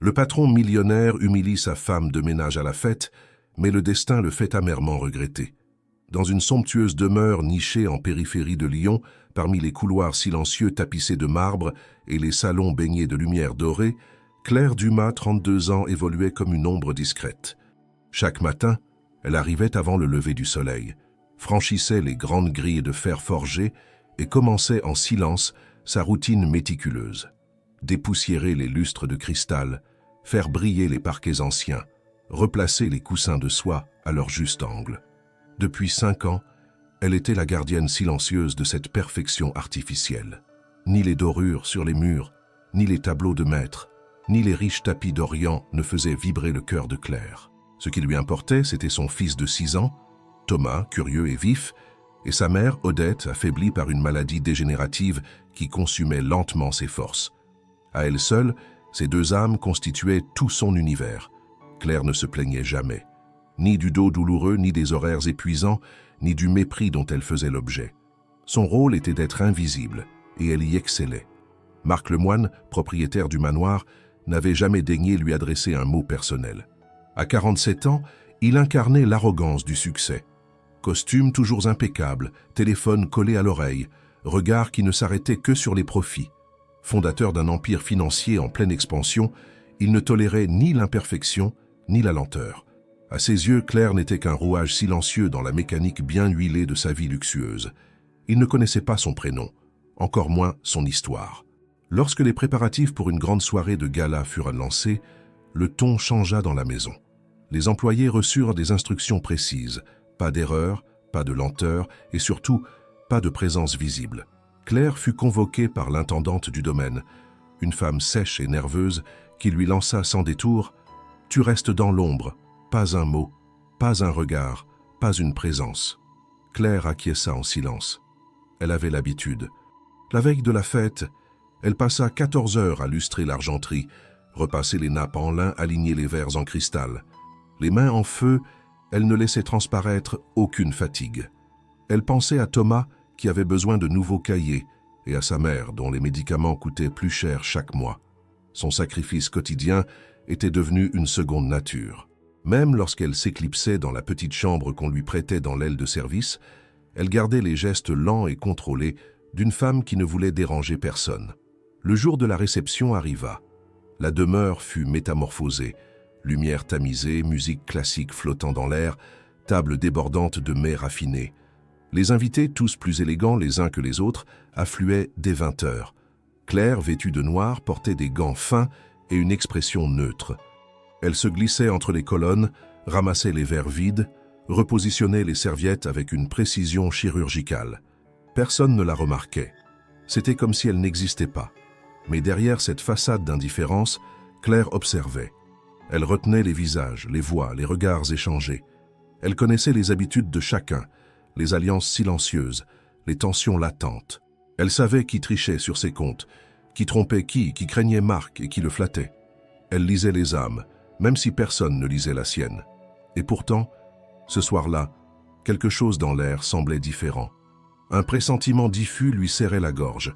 Le patron millionnaire humilie sa femme de ménage à la fête, mais le destin le fait amèrement regretter. Dans une somptueuse demeure nichée en périphérie de Lyon, parmi les couloirs silencieux tapissés de marbre et les salons baignés de lumière dorée, Claire Dumas, 32 ans, évoluait comme une ombre discrète. Chaque matin, elle arrivait avant le lever du soleil, franchissait les grandes grilles de fer forgé et commençait en silence sa routine méticuleuse. Dépoussiérer les lustres de cristal, faire briller les parquets anciens, replacer les coussins de soie à leur juste angle. Depuis 5 ans, elle était la gardienne silencieuse de cette perfection artificielle. Ni les dorures sur les murs, ni les tableaux de maître, ni les riches tapis d'Orient ne faisaient vibrer le cœur de Claire. Ce qui lui importait, c'était son fils de 6 ans, Thomas, curieux et vif, et sa mère, Odette, affaiblie par une maladie dégénérative qui consumait lentement ses forces. À elle seule, ces 2 âmes constituaient tout son univers. Claire ne se plaignait jamais, ni du dos douloureux, ni des horaires épuisants, ni du mépris dont elle faisait l'objet. Son rôle était d'être invisible, et elle y excellait. Marc Lemoine, propriétaire du manoir, n'avait jamais daigné lui adresser un mot personnel. À 47 ans, il incarnait l'arrogance du succès. Costume toujours impeccable, téléphone collé à l'oreille, regard qui ne s'arrêtait que sur les profits. Fondateur d'un empire financier en pleine expansion, il ne tolérait ni l'imperfection ni la lenteur. À ses yeux, Claire n'était qu'un rouage silencieux dans la mécanique bien huilée de sa vie luxueuse. Il ne connaissait pas son prénom, encore moins son histoire. Lorsque les préparatifs pour une grande soirée de gala furent lancés, le ton changea dans la maison. Les employés reçurent des instructions précises, pas d'erreur, pas de lenteur et surtout pas de présence visible. Claire fut convoquée par l'intendante du domaine, une femme sèche et nerveuse qui lui lança sans détour « Tu restes dans l'ombre, pas un mot, pas un regard, pas une présence ». Claire acquiesça en silence. Elle avait l'habitude. La veille de la fête, elle passa 14 heures à lustrer l'argenterie, repasser les nappes en lin, aligner les verres en cristal. Les mains en feu, elle ne laissait transparaître aucune fatigue. Elle pensait à Thomas qui avait besoin de nouveaux cahiers et à sa mère dont les médicaments coûtaient plus cher chaque mois. Son sacrifice quotidien était devenu une seconde nature. Même lorsqu'elle s'éclipsait dans la petite chambre qu'on lui prêtait dans l'aile de service, elle gardait les gestes lents et contrôlés d'une femme qui ne voulait déranger personne. Le jour de la réception arriva. La demeure fut métamorphosée. Lumière tamisée, musique classique flottant dans l'air, table débordante de mets raffinés. Les invités, tous plus élégants les uns que les autres, affluaient dès 20 heures. Claire, vêtue de noir, portait des gants fins et une expression neutre. Elle se glissait entre les colonnes, ramassait les verres vides, repositionnait les serviettes avec une précision chirurgicale. Personne ne la remarquait. C'était comme si elle n'existait pas. Mais derrière cette façade d'indifférence, Claire observait. Elle retenait les visages, les voix, les regards échangés. Elle connaissait les habitudes de chacun, les alliances silencieuses, les tensions latentes. Elle savait qui trichait sur ses comptes, qui trompait qui craignait Marc et qui le flattait. Elle lisait les âmes, même si personne ne lisait la sienne. Et pourtant, ce soir-là, quelque chose dans l'air semblait différent. Un pressentiment diffus lui serrait la gorge,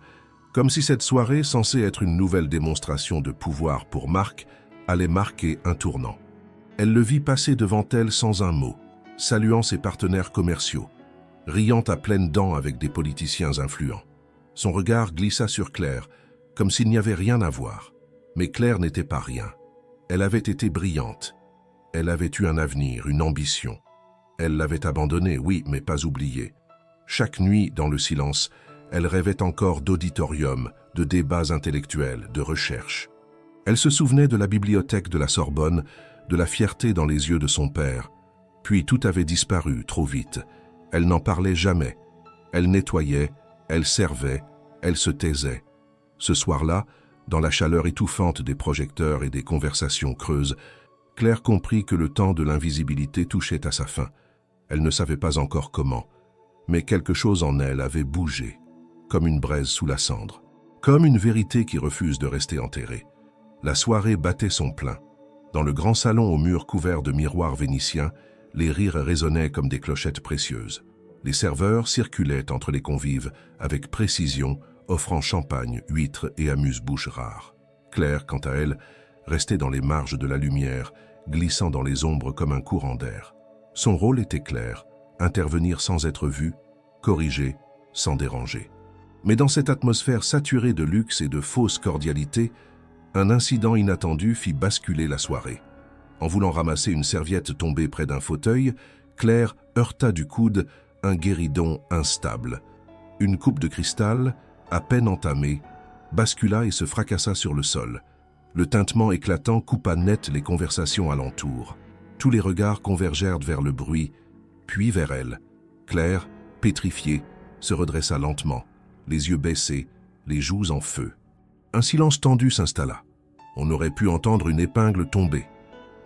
comme si cette soirée, censée être une nouvelle démonstration de pouvoir pour Marc, allait marquer un tournant. Elle le vit passer devant elle sans un mot, saluant ses partenaires commerciaux, riant à pleines dents avec des politiciens influents. Son regard glissa sur Claire, comme s'il n'y avait rien à voir. Mais Claire n'était pas rien. Elle avait été brillante. Elle avait eu un avenir, une ambition. Elle l'avait abandonné, oui, mais pas oublié. Chaque nuit, dans le silence, elle rêvait encore d'auditorium, de débats intellectuels, de recherche. Elle se souvenait de la bibliothèque de la Sorbonne, de la fierté dans les yeux de son père. Puis tout avait disparu trop vite. Elle n'en parlait jamais. Elle nettoyait, elle servait, elle se taisait. Ce soir-là, dans la chaleur étouffante des projecteurs et des conversations creuses, Claire comprit que le temps de l'invisibilité touchait à sa fin. Elle ne savait pas encore comment, mais quelque chose en elle avait bougé, comme une braise sous la cendre, comme une vérité qui refuse de rester enterrée. La soirée battait son plein. Dans le grand salon aux murs couverts de miroirs vénitiens, les rires résonnaient comme des clochettes précieuses. Les serveurs circulaient entre les convives avec précision, offrant champagne, huîtres et amuse-bouches rares. Claire, quant à elle, restait dans les marges de la lumière, glissant dans les ombres comme un courant d'air. Son rôle était clair, intervenir sans être vu, corriger sans déranger. Mais dans cette atmosphère saturée de luxe et de fausse cordialité, un incident inattendu fit basculer la soirée. En voulant ramasser une serviette tombée près d'un fauteuil, Claire heurta du coude un guéridon instable. Une coupe de cristal, à peine entamée, bascula et se fracassa sur le sol. Le tintement éclatant coupa net les conversations alentour. Tous les regards convergèrent vers le bruit, puis vers elle. Claire, pétrifiée, se redressa lentement, les yeux baissés, les joues en feu. Un silence tendu s'installa. On aurait pu entendre une épingle tomber.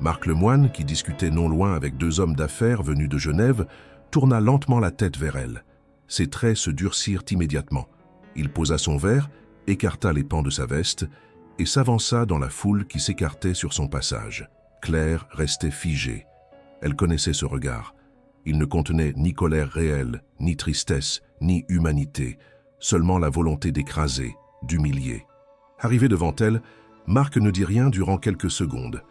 Marc Lemoine, qui discutait non loin avec deux hommes d'affaires venus de Genève, tourna lentement la tête vers elle. Ses traits se durcirent immédiatement. Il posa son verre, écarta les pans de sa veste et s'avança dans la foule qui s'écartait sur son passage. Claire restait figée. Elle connaissait ce regard. Il ne contenait ni colère réelle, ni tristesse, ni humanité, seulement la volonté d'écraser, d'humilier. Arrivé devant elle, Marc ne dit rien durant quelques secondes.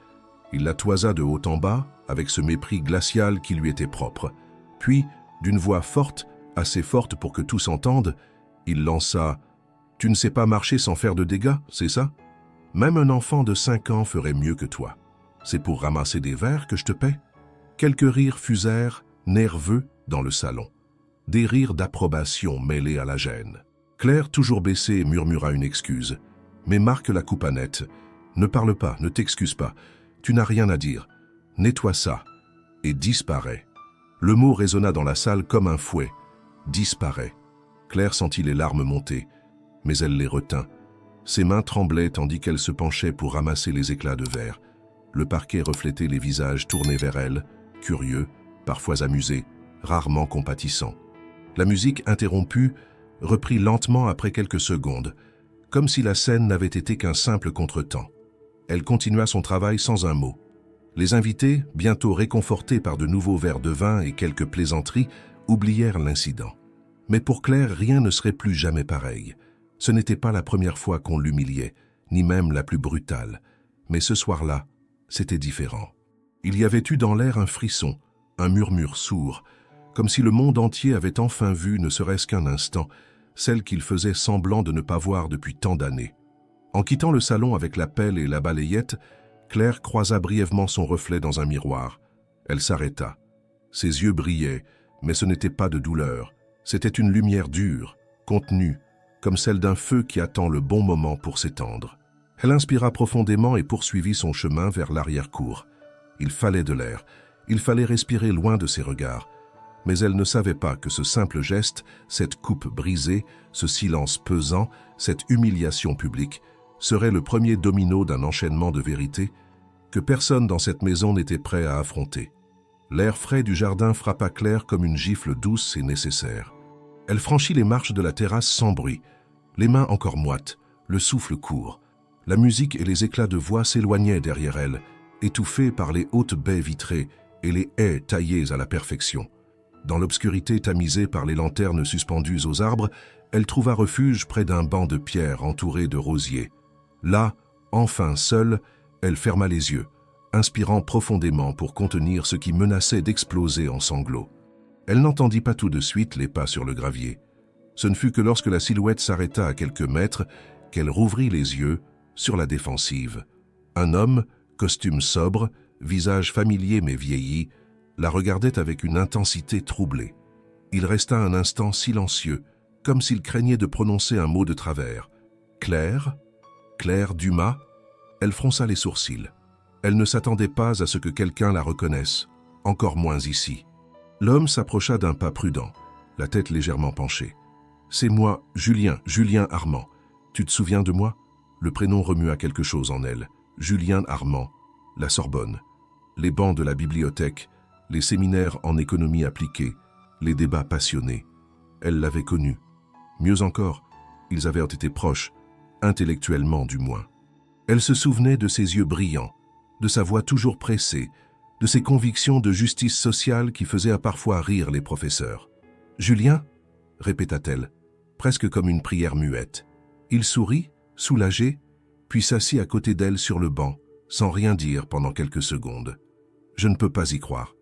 Il la toisa de haut en bas, avec ce mépris glacial qui lui était propre. Puis, d'une voix forte, assez forte pour que tous entendent, il lança « Tu ne sais pas marcher sans faire de dégâts, c'est ça? Même un enfant de 5 ans ferait mieux que toi. C'est pour ramasser des verres que je te paie ?» Quelques rires fusèrent, nerveux, dans le salon. Des rires d'approbation mêlés à la gêne. Claire, toujours baissée, murmura une excuse. Mais Marc la coupa net. « Ne parle pas, ne t'excuse pas. Tu n'as rien à dire. Nettoie ça. » Et disparaît. Le mot résonna dans la salle comme un fouet. Disparaît. Claire sentit les larmes monter, mais elle les retint. Ses mains tremblaient tandis qu'elle se penchait pour ramasser les éclats de verre. Le parquet reflétait les visages tournés vers elle, curieux, parfois amusés, rarement compatissants. La musique interrompue reprit lentement après quelques secondes, comme si la scène n'avait été qu'un simple contretemps. Elle continua son travail sans un mot. Les invités, bientôt réconfortés par de nouveaux verres de vin et quelques plaisanteries, oublièrent l'incident. Mais pour Claire, rien ne serait plus jamais pareil. Ce n'était pas la première fois qu'on l'humiliait, ni même la plus brutale. Mais ce soir-là, c'était différent. Il y avait eu dans l'air un frisson, un murmure sourd, comme si le monde entier avait enfin vu, ne serait-ce qu'un instant, celle qu'il faisait semblant de ne pas voir depuis tant d'années. En quittant le salon avec la pelle et la balayette, Claire croisa brièvement son reflet dans un miroir. Elle s'arrêta. Ses yeux brillaient, mais ce n'était pas de douleur. C'était une lumière dure, contenue, comme celle d'un feu qui attend le bon moment pour s'étendre. Elle inspira profondément et poursuivit son chemin vers l'arrière-cour. Il fallait de l'air, il fallait respirer loin de ses regards. Mais elle ne savait pas que ce simple geste, cette coupe brisée, ce silence pesant, cette humiliation publique, serait le premier domino d'un enchaînement de vérités que personne dans cette maison n'était prêt à affronter. L'air frais du jardin frappa Claire comme une gifle douce et nécessaire. Elle franchit les marches de la terrasse sans bruit, les mains encore moites, le souffle court. La musique et les éclats de voix s'éloignaient derrière elle, étouffés par les hautes baies vitrées et les haies taillées à la perfection. Dans l'obscurité tamisée par les lanternes suspendues aux arbres, elle trouva refuge près d'un banc de pierre entouré de rosiers. Là, enfin seule, elle ferma les yeux, inspirant profondément pour contenir ce qui menaçait d'exploser en sanglots. Elle n'entendit pas tout de suite les pas sur le gravier. Ce ne fut que lorsque la silhouette s'arrêta à quelques mètres qu'elle rouvrit les yeux, sur la défensive. Un homme, costume sobre, visage familier mais vieilli, la regardait avec une intensité troublée. Il resta un instant silencieux, comme s'il craignait de prononcer un mot de travers. « Claire ? Claire Dumas ?» Elle fronça les sourcils. Elle ne s'attendait pas à ce que quelqu'un la reconnaisse, encore moins ici. L'homme s'approcha d'un pas prudent, la tête légèrement penchée. « C'est moi, Julien Armand. Tu te souviens de moi ?» Le prénom remua quelque chose en elle. Julien Armand, la Sorbonne. Les bancs de la bibliothèque, les séminaires en économie appliquée, les débats passionnés. Elle l'avait connu. Mieux encore, ils avaient été proches, intellectuellement du moins. Elle se souvenait de ses yeux brillants, de sa voix toujours pressée, de ses convictions de justice sociale qui faisaient parfois rire les professeurs. « Julien ?» répéta-t-elle, presque comme une prière muette. Il sourit, soulagé, puis s'assit à côté d'elle sur le banc, sans rien dire pendant quelques secondes. « Je ne peux pas y croire.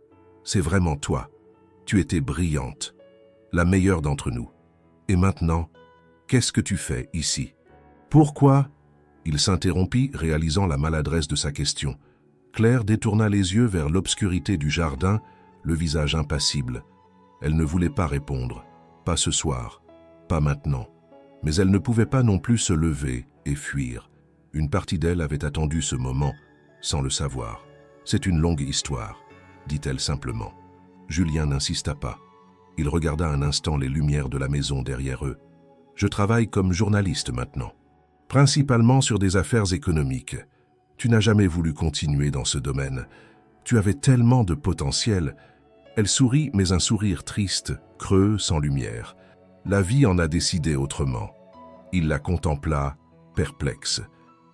C'est vraiment toi. Tu étais brillante, la meilleure d'entre nous. Et maintenant, qu'est-ce que tu fais ici? Pourquoi ?» Il s'interrompit, réalisant la maladresse de sa question. Claire détourna les yeux vers l'obscurité du jardin, le visage impassible. Elle ne voulait pas répondre. Pas ce soir, pas maintenant. Mais elle ne pouvait pas non plus se lever et fuir. Une partie d'elle avait attendu ce moment, sans le savoir. « C'est une longue histoire », dit-elle simplement. Julien n'insista pas. Il regarda un instant les lumières de la maison derrière eux. « Je travaille comme journaliste maintenant, principalement sur des affaires économiques. Tu n'as jamais voulu continuer dans ce domaine. Tu avais tellement de potentiel. » Elle sourit, mais un sourire triste, creux, sans lumière. La vie en a décidé autrement. Il la contempla, perplexe.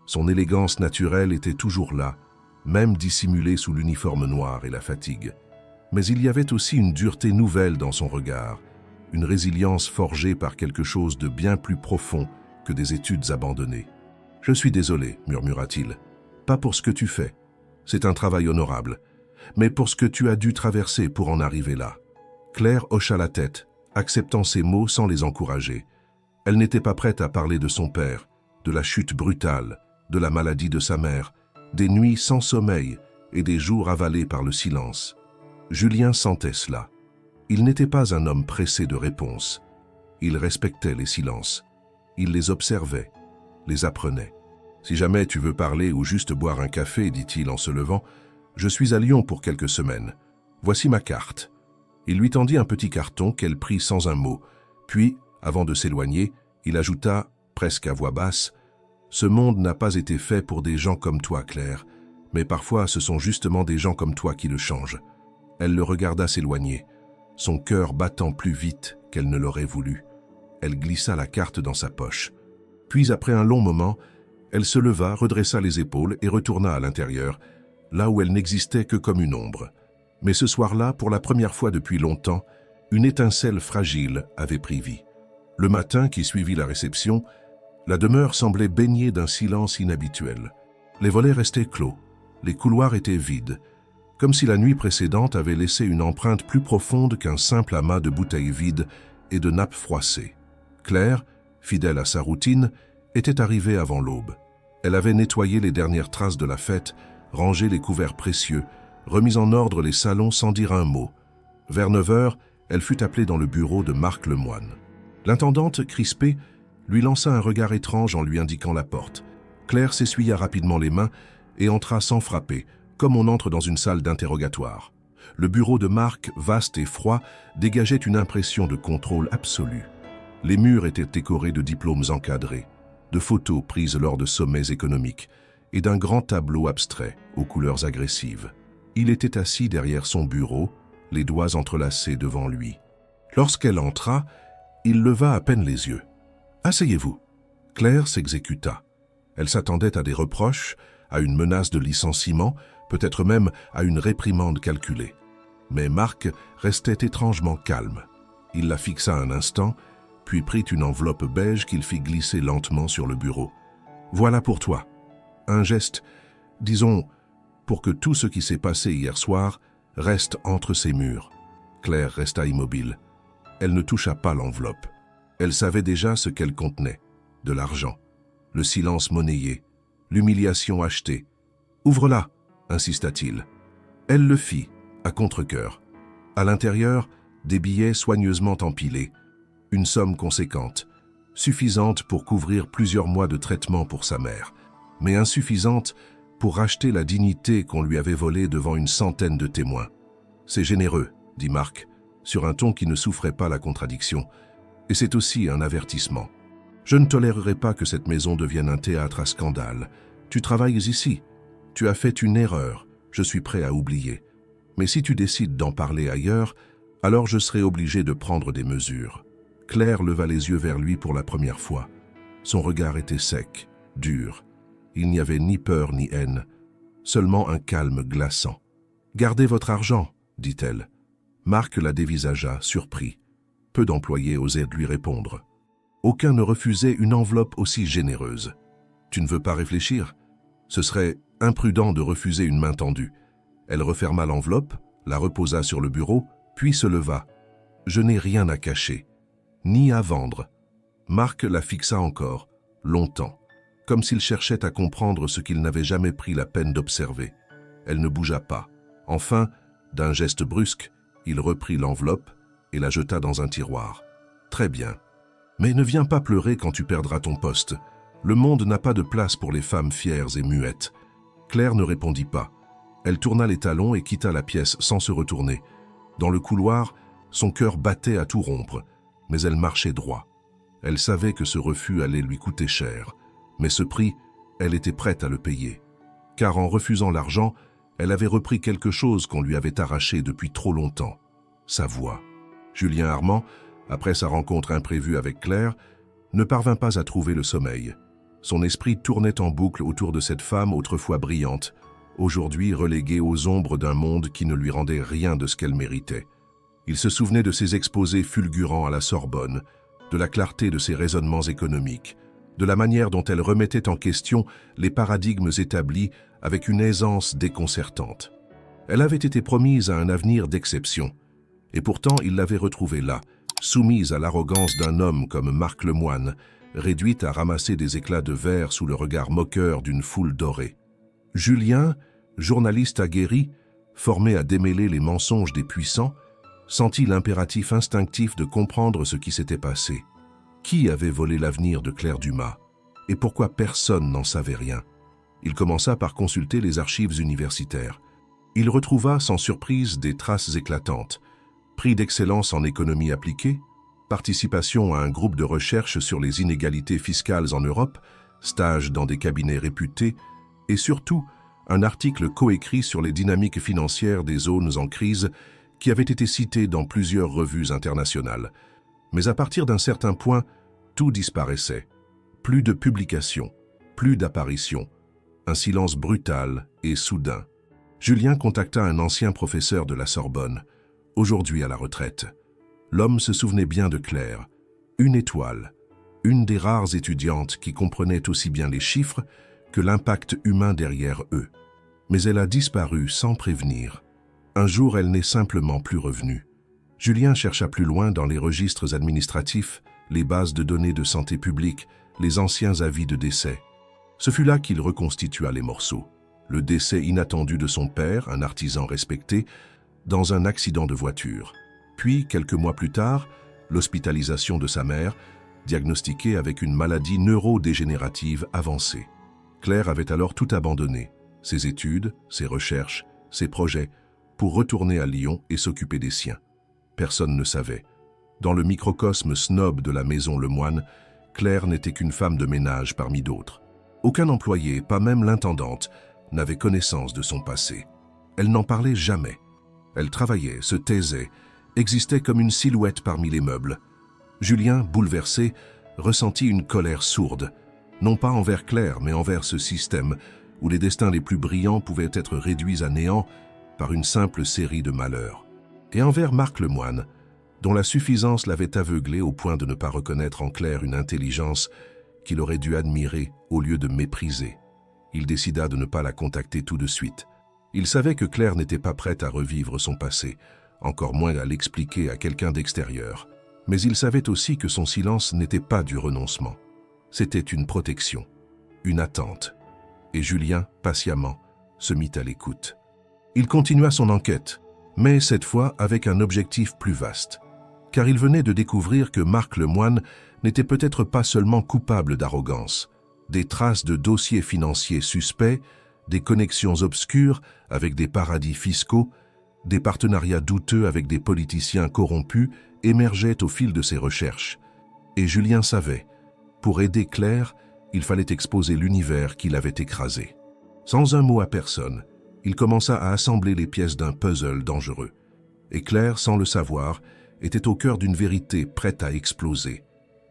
Son élégance naturelle était toujours là, même dissimulée sous l'uniforme noir et la fatigue. Mais il y avait aussi une dureté nouvelle dans son regard, une résilience forgée par quelque chose de bien plus profond que des études abandonnées. « Je suis désolé, murmura-t-il. Pas pour ce que tu fais. C'est un travail honorable. Mais pour ce que tu as dû traverser pour en arriver là. » Claire hocha la tête, acceptant ces mots sans les encourager. Elle n'était pas prête à parler de son père, de la chute brutale, de la maladie de sa mère, des nuits sans sommeil et des jours avalés par le silence. Julien sentait cela. Il n'était pas un homme pressé de réponses. Il respectait les silences. Il les observait, les apprenait. « Si jamais tu veux parler ou juste boire un café, dit-il en se levant, je suis à Lyon pour quelques semaines. Voici ma carte. » Il lui tendit un petit carton qu'elle prit sans un mot. Puis, avant de s'éloigner, il ajouta, presque à voix basse, « Ce monde n'a pas été fait pour des gens comme toi, Claire, mais parfois ce sont justement des gens comme toi qui le changent. » Elle le regarda s'éloigner, son cœur battant plus vite qu'elle ne l'aurait voulu. Elle glissa la carte dans sa poche. Puis, après un long moment, elle se leva, redressa les épaules et retourna à l'intérieur, là où elle n'existait que comme une ombre. Mais ce soir-là, pour la première fois depuis longtemps, une étincelle fragile avait pris vie. Le matin qui suivit la réception, la demeure semblait baignée d'un silence inhabituel. Les volets restaient clos, les couloirs étaient vides, comme si la nuit précédente avait laissé une empreinte plus profonde qu'un simple amas de bouteilles vides et de nappes froissées. Claire, fidèle à sa routine, était arrivée avant l'aube. Elle avait nettoyé les dernières traces de la fête, rangé les couverts précieux, remis en ordre les salons sans dire un mot. Vers 9 heures, elle fut appelée dans le bureau de Marc Lemoine. L'intendante, crispée, lui lança un regard étrange en lui indiquant la porte. Claire s'essuya rapidement les mains et entra sans frapper, comme on entre dans une salle d'interrogatoire. Le bureau de Marc, vaste et froid, dégageait une impression de contrôle absolu. Les murs étaient décorés de diplômes encadrés, de photos prises lors de sommets économiques et d'un grand tableau abstrait aux couleurs agressives. Il était assis derrière son bureau, les doigts entrelacés devant lui. Lorsqu'elle entra, il leva à peine les yeux. « Asseyez-vous » Claire s'exécuta. Elle s'attendait à des reproches, à une menace de licenciement, peut-être même à une réprimande calculée. Mais Marc restait étrangement calme. Il la fixa un instant, puis prit une enveloppe beige qu'il fit glisser lentement sur le bureau. « Voilà pour toi. » Un geste, disons, pour que tout ce qui s'est passé hier soir reste entre ces murs. Claire resta immobile. Elle ne toucha pas l'enveloppe. Elle savait déjà ce qu'elle contenait. De l'argent, le silence monnayé, l'humiliation achetée. « Ouvre-la » insista-t-il. Elle le fit, à contre-cœur. À l'intérieur, des billets soigneusement empilés. Une somme conséquente, suffisante pour couvrir plusieurs mois de traitement pour sa mère, mais insuffisante pour racheter la dignité qu'on lui avait volée devant une centaine de témoins. « C'est généreux » dit Marc, sur un ton qui ne souffrait pas la contradiction. « Et c'est aussi un avertissement. Je ne tolérerai pas que cette maison devienne un théâtre à scandale. Tu travailles ici. Tu as fait une erreur. Je suis prêt à oublier. Mais si tu décides d'en parler ailleurs, alors je serai obligé de prendre des mesures. » Claire leva les yeux vers lui pour la première fois. Son regard était sec, dur. Il n'y avait ni peur ni haine, seulement un calme glaçant. « Gardez votre argent, » dit-elle. Marc la dévisagea, surpris. Peu d'employés osèrent lui répondre. Aucun ne refusait une enveloppe aussi généreuse. « Tu ne veux pas réfléchir ? Ce serait Imprudent de refuser une main tendue. Elle referma l'enveloppe, la reposa sur le bureau, puis se leva. « Je n'ai rien à cacher, ni à vendre. » Marc la fixa encore, longtemps, comme s'il cherchait à comprendre ce qu'il n'avait jamais pris la peine d'observer. Elle ne bougea pas. Enfin, d'un geste brusque, il reprit l'enveloppe et la jeta dans un tiroir. « Très bien. Mais ne viens pas pleurer quand tu perdras ton poste. Le monde n'a pas de place pour les femmes fières et muettes. » Claire ne répondit pas. Elle tourna les talons et quitta la pièce sans se retourner. Dans le couloir, son cœur battait à tout rompre, mais elle marchait droit. Elle savait que ce refus allait lui coûter cher, mais ce prix, elle était prête à le payer. Car en refusant l'argent, elle avait repris quelque chose qu'on lui avait arraché depuis trop longtemps, sa voix. Julien Armand, après sa rencontre imprévue avec Claire, ne parvint pas à trouver le sommeil. Son esprit tournait en boucle autour de cette femme autrefois brillante, aujourd'hui reléguée aux ombres d'un monde qui ne lui rendait rien de ce qu'elle méritait. Il se souvenait de ses exposés fulgurants à la Sorbonne, de la clarté de ses raisonnements économiques, de la manière dont elle remettait en question les paradigmes établis avec une aisance déconcertante. Elle avait été promise à un avenir d'exception, et pourtant il l'avait retrouvée là, soumise à l'arrogance d'un homme comme Marc Lemoine, réduite à ramasser des éclats de verre sous le regard moqueur d'une foule dorée. Julien, journaliste aguerri, formé à démêler les mensonges des puissants, sentit l'impératif instinctif de comprendre ce qui s'était passé. Qui avait volé l'avenir de Claire Dumas? Et pourquoi personne n'en savait rien? Il commença par consulter les archives universitaires. Il retrouva sans surprise des traces éclatantes. Prix d'excellence en économie appliquée, participation à un groupe de recherche sur les inégalités fiscales en Europe, stage dans des cabinets réputés, et surtout un article coécrit sur les dynamiques financières des zones en crise qui avait été cité dans plusieurs revues internationales. Mais à partir d'un certain point, tout disparaissait. Plus de publications, plus d'apparitions, un silence brutal et soudain. Julien contacta un ancien professeur de la Sorbonne, aujourd'hui à la retraite. L'homme se souvenait bien de Claire, une étoile, une des rares étudiantes qui comprenait aussi bien les chiffres que l'impact humain derrière eux. Mais elle a disparu sans prévenir. Un jour, elle n'est simplement plus revenue. Julien chercha plus loin dans les registres administratifs, les bases de données de santé publique, les anciens avis de décès. Ce fut là qu'il reconstitua les morceaux. Le décès inattendu de son père, un artisan respecté, dans un accident de voiture. Puis, quelques mois plus tard, l'hospitalisation de sa mère, diagnostiquée avec une maladie neurodégénérative avancée. Claire avait alors tout abandonné, ses études, ses recherches, ses projets, pour retourner à Lyon et s'occuper des siens. Personne ne savait. Dans le microcosme snob de la maison Lemoine, Claire n'était qu'une femme de ménage parmi d'autres. Aucun employé, pas même l'intendante, n'avait connaissance de son passé. Elle n'en parlait jamais. Elle travaillait, se taisait, existait comme une silhouette parmi les meubles. Julien, bouleversé, ressentit une colère sourde, non pas envers Claire, mais envers ce système où les destins les plus brillants pouvaient être réduits à néant par une simple série de malheurs. Et envers Marc Lemoine, dont la suffisance l'avait aveuglé au point de ne pas reconnaître en Claire une intelligence qu'il aurait dû admirer au lieu de mépriser. Il décida de ne pas la contacter tout de suite. Il savait que Claire n'était pas prête à revivre son passé, encore moins à l'expliquer à quelqu'un d'extérieur. Mais il savait aussi que son silence n'était pas du renoncement. C'était une protection, une attente. Et Julien, patiemment, se mit à l'écoute. Il continua son enquête, mais cette fois avec un objectif plus vaste. Car il venait de découvrir que Marc Lemoine n'était peut-être pas seulement coupable d'arrogance. Des traces de dossiers financiers suspects, des connexions obscures avec des paradis fiscaux, des partenariats douteux avec des politiciens corrompus émergeaient au fil de ses recherches. Et Julien savait, pour aider Claire, il fallait exposer l'univers qui l'avait écrasé. Sans un mot à personne, il commença à assembler les pièces d'un puzzle dangereux. Et Claire, sans le savoir, était au cœur d'une vérité prête à exploser.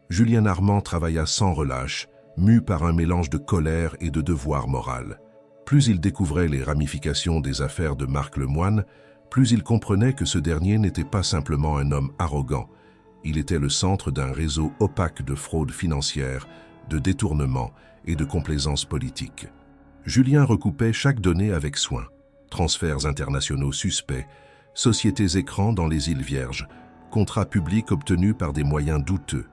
Julien Armand travailla sans relâche, mu par un mélange de colère et de devoir moral. Plus il découvrait les ramifications des affaires de Marc Lemoine, plus il comprenait que ce dernier n'était pas simplement un homme arrogant. Il était le centre d'un réseau opaque de fraude financière, de détournement et de complaisance politique. Julien recoupait chaque donnée avec soin. Transferts internationaux suspects, sociétés écrans dans les îles Vierges, contrats publics obtenus par des moyens douteux.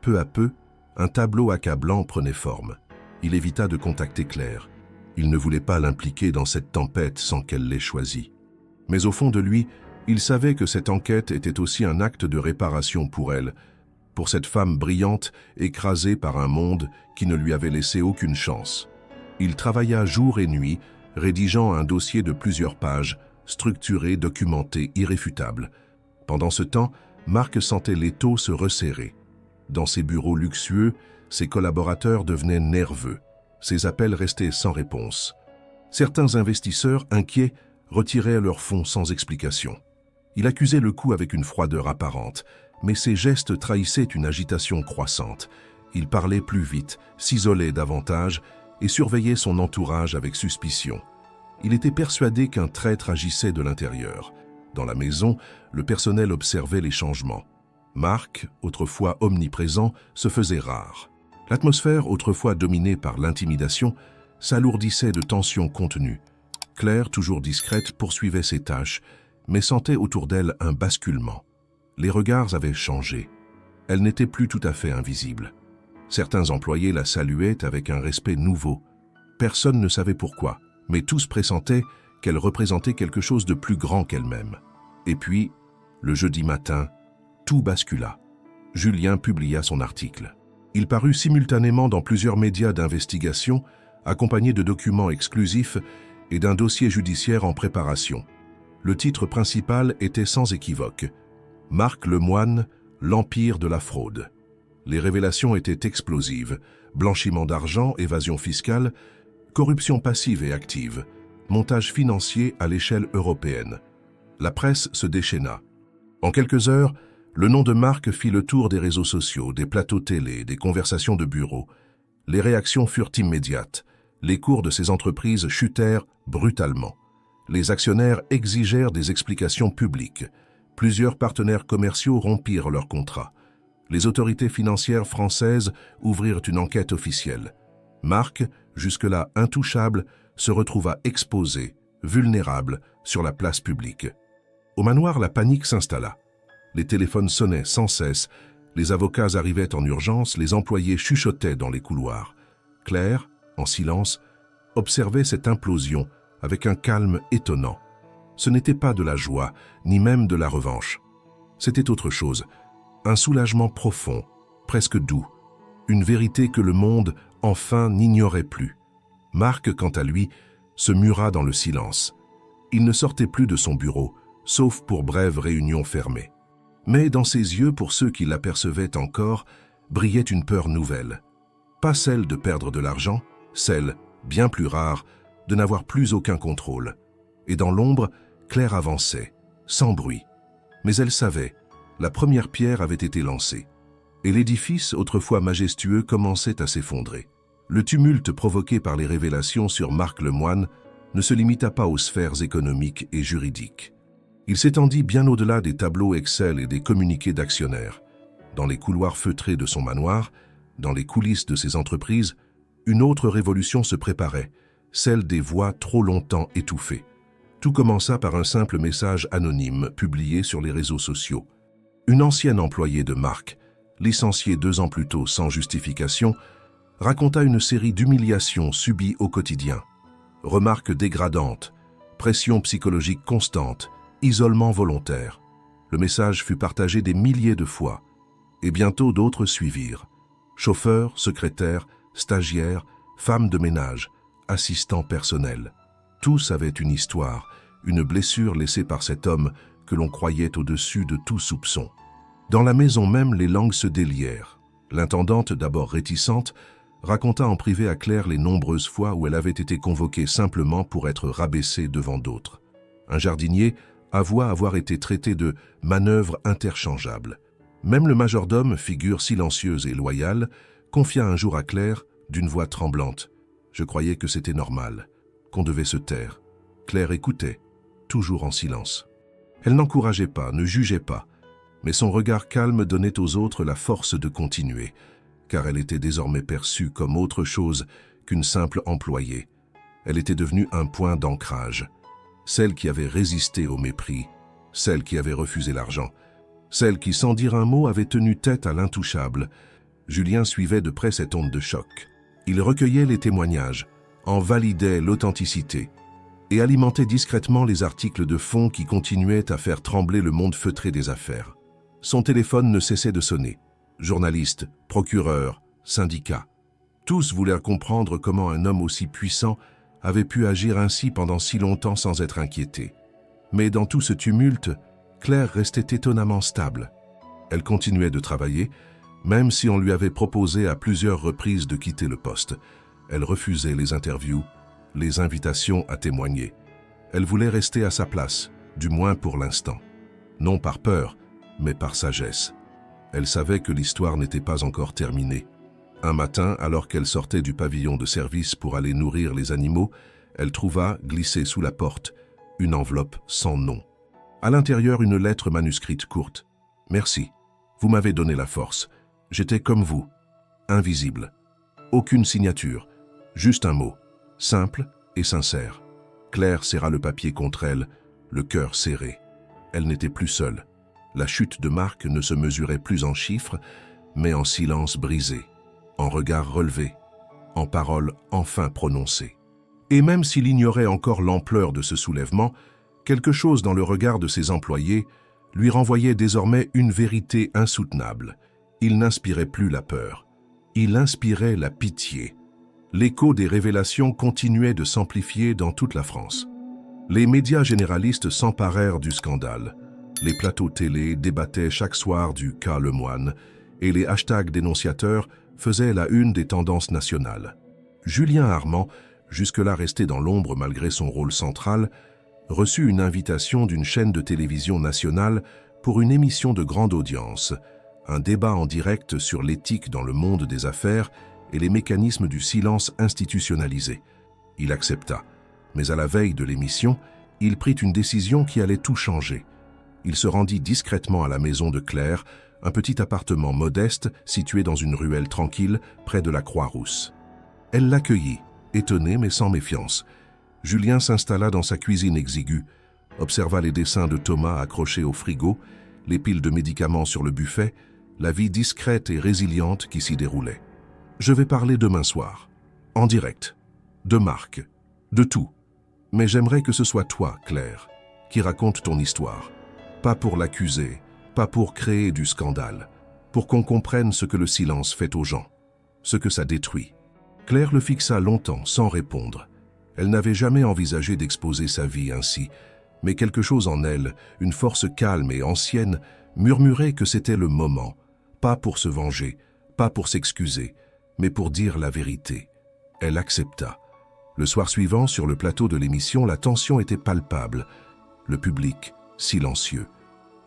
Peu à peu, un tableau accablant prenait forme. Il évita de contacter Claire. Il ne voulait pas l'impliquer dans cette tempête sans qu'elle l'ait choisi. Mais au fond de lui, il savait que cette enquête était aussi un acte de réparation pour elle, pour cette femme brillante écrasée par un monde qui ne lui avait laissé aucune chance. Il travailla jour et nuit, rédigeant un dossier de plusieurs pages, structuré, documenté, irréfutable. Pendant ce temps, Marc sentait l'étau se resserrer. Dans ses bureaux luxueux, ses collaborateurs devenaient nerveux. Ses appels restaient sans réponse. Certains investisseurs, inquiets, retiraient leurs fonds sans explication. Il accusait le coup avec une froideur apparente, mais ses gestes trahissaient une agitation croissante. Il parlait plus vite, s'isolait davantage et surveillait son entourage avec suspicion. Il était persuadé qu'un traître agissait de l'intérieur. Dans la maison, le personnel observait les changements. Marc, autrefois omniprésent, se faisait rare. L'atmosphère, autrefois dominée par l'intimidation, s'alourdissait de tensions contenues. Claire, toujours discrète, poursuivait ses tâches, mais sentait autour d'elle un basculement. Les regards avaient changé. Elle n'était plus tout à fait invisible. Certains employés la saluaient avec un respect nouveau. Personne ne savait pourquoi, mais tous pressentaient qu'elle représentait quelque chose de plus grand qu'elle-même. Et puis, le jeudi matin, tout bascula. Julien publia son article. Il parut simultanément dans plusieurs médias d'investigation, accompagné de documents exclusifs et d'un dossier judiciaire en préparation. Le titre principal était sans équivoque. Marc Lemoine, l'empire de la fraude. Les révélations étaient explosives. Blanchiment d'argent, évasion fiscale, corruption passive et active, montage financier à l'échelle européenne. La presse se déchaîna. En quelques heures, le nom de Marc fit le tour des réseaux sociaux, des plateaux télé, des conversations de bureau. Les réactions furent immédiates. Les cours de ces entreprises chutèrent brutalement. Les actionnaires exigèrent des explications publiques. Plusieurs partenaires commerciaux rompirent leurs contrats. Les autorités financières françaises ouvrirent une enquête officielle. Marc, jusque-là intouchable, se retrouva exposé, vulnérable, sur la place publique. Au manoir, la panique s'installa. Les téléphones sonnaient sans cesse, les avocats arrivaient en urgence, les employés chuchotaient dans les couloirs. Claire, en silence, observait cette implosion avec un calme étonnant. Ce n'était pas de la joie, ni même de la revanche. C'était autre chose, un soulagement profond, presque doux, une vérité que le monde, enfin, n'ignorait plus. Marc, quant à lui, se mura dans le silence. Il ne sortait plus de son bureau, sauf pour brèves réunions fermées. Mais dans ses yeux, pour ceux qui l'apercevaient encore, brillait une peur nouvelle. Pas celle de perdre de l'argent, celle, bien plus rare, de n'avoir plus aucun contrôle. Et dans l'ombre, Claire avançait, sans bruit. Mais elle savait, la première pierre avait été lancée. Et l'édifice, autrefois majestueux, commençait à s'effondrer. Le tumulte provoqué par les révélations sur Marc Lemoine ne se limita pas aux sphères économiques et juridiques. Il s'étendit bien au-delà des tableaux Excel et des communiqués d'actionnaires. Dans les couloirs feutrés de son manoir, dans les coulisses de ses entreprises, une autre révolution se préparait, celle des voix trop longtemps étouffées. Tout commença par un simple message anonyme publié sur les réseaux sociaux. Une ancienne employée de Marc, licenciée 2 ans plus tôt sans justification, raconta une série d'humiliations subies au quotidien. Remarques dégradantes, pression psychologique constante, isolement volontaire. Le message fut partagé des milliers de fois, et bientôt d'autres suivirent. Chauffeurs, secrétaires, stagiaires, femmes de ménage, assistants personnels. Tous avaient une histoire, une blessure laissée par cet homme que l'on croyait au-dessus de tout soupçon. Dans la maison même, les langues se délièrent. L'intendante, d'abord réticente, raconta en privé à Claire les nombreuses fois où elle avait été convoquée simplement pour être rabaissée devant d'autres. Un jardinier avoua avoir été traité de manœuvre interchangeable. Même le majordome, figure silencieuse et loyale, confia un jour à Claire, d'une voix tremblante. Je croyais que c'était normal, qu'on devait se taire. Claire écoutait, toujours en silence. Elle n'encourageait pas, ne jugeait pas, mais son regard calme donnait aux autres la force de continuer, car elle était désormais perçue comme autre chose qu'une simple employée. Elle était devenue un point d'ancrage. Celle qui avait résisté au mépris, celle qui avait refusé l'argent, celle qui, sans dire un mot, avait tenu tête à l'intouchable. Julien suivait de près cette onde de choc. Il recueillait les témoignages, en validait l'authenticité et alimentait discrètement les articles de fond qui continuaient à faire trembler le monde feutré des affaires. Son téléphone ne cessait de sonner. Journalistes, procureurs, syndicats. Tous voulaient comprendre comment un homme aussi puissant avait pu agir ainsi pendant si longtemps sans être inquiété. Mais dans tout ce tumulte, Claire restait étonnamment stable. Elle continuait de travailler, même si on lui avait proposé à plusieurs reprises de quitter le poste. Elle refusait les interviews, les invitations à témoigner. Elle voulait rester à sa place, du moins pour l'instant. Non par peur, mais par sagesse. Elle savait que l'histoire n'était pas encore terminée. Un matin, alors qu'elle sortait du pavillon de service pour aller nourrir les animaux, elle trouva, glissée sous la porte, une enveloppe sans nom. À l'intérieur, une lettre manuscrite courte. « Merci. Vous m'avez donné la force. J'étais comme vous, invisible. Aucune signature, juste un mot, simple et sincère. » Claire serra le papier contre elle, le cœur serré. Elle n'était plus seule. La chute de Marc ne se mesurait plus en chiffres, mais en silence brisé, en regard relevé, en paroles enfin prononcées. Et même s'il ignorait encore l'ampleur de ce soulèvement, quelque chose dans le regard de ses employés lui renvoyait désormais une vérité insoutenable. Il n'inspirait plus la peur, il inspirait la pitié. L'écho des révélations continuait de s'amplifier dans toute la France. Les médias généralistes s'emparèrent du scandale. Les plateaux télé débattaient chaque soir du cas Lemoine et les hashtags dénonciateurs faisaient la une des tendances nationales. Julien Armand, jusque-là resté dans l'ombre malgré son rôle central, reçut une invitation d'une chaîne de télévision nationale pour une émission de grande audience, un débat en direct sur l'éthique dans le monde des affaires et les mécanismes du silence institutionnalisé. Il accepta, mais à la veille de l'émission, il prit une décision qui allait tout changer. Il se rendit discrètement à la maison de Claire, un petit appartement modeste situé dans une ruelle tranquille près de la Croix-Rousse. Elle l'accueillit, étonnée mais sans méfiance. Julien s'installa dans sa cuisine exiguë, observa les dessins de Thomas accrochés au frigo, les piles de médicaments sur le buffet, la vie discrète et résiliente qui s'y déroulait. « Je vais parler demain soir, en direct, de Marc, de tout. Mais j'aimerais que ce soit toi, Claire, qui raconte ton histoire. Pas pour l'accuser, pas pour créer du scandale, pour qu'on comprenne ce que le silence fait aux gens, ce que ça détruit. » Claire le fixa longtemps sans répondre. Elle n'avait jamais envisagé d'exposer sa vie ainsi, mais quelque chose en elle, une force calme et ancienne, murmurait que c'était le moment, pas pour se venger, pas pour s'excuser, mais pour dire la vérité. Elle accepta. Le soir suivant, sur le plateau de l'émission, la tension était palpable. Le public, silencieux.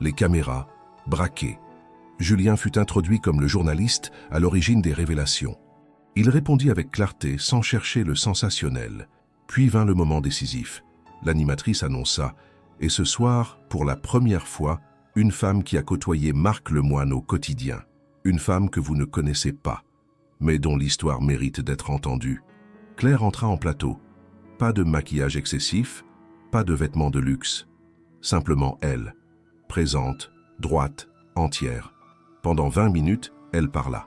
Les caméras, braquées. Julien fut introduit comme le journaliste à l'origine des révélations. Il répondit avec clarté, sans chercher le sensationnel. Puis vint le moment décisif. L'animatrice annonça « Et ce soir, pour la première fois, une femme qui a côtoyé Marc Lemoine au quotidien. Une femme que vous ne connaissez pas, mais dont l'histoire mérite d'être entendue. » Claire entra en plateau. Pas de maquillage excessif, pas de vêtements de luxe. Simplement elle, présente, droite, entière. Pendant 20 minutes, elle parla.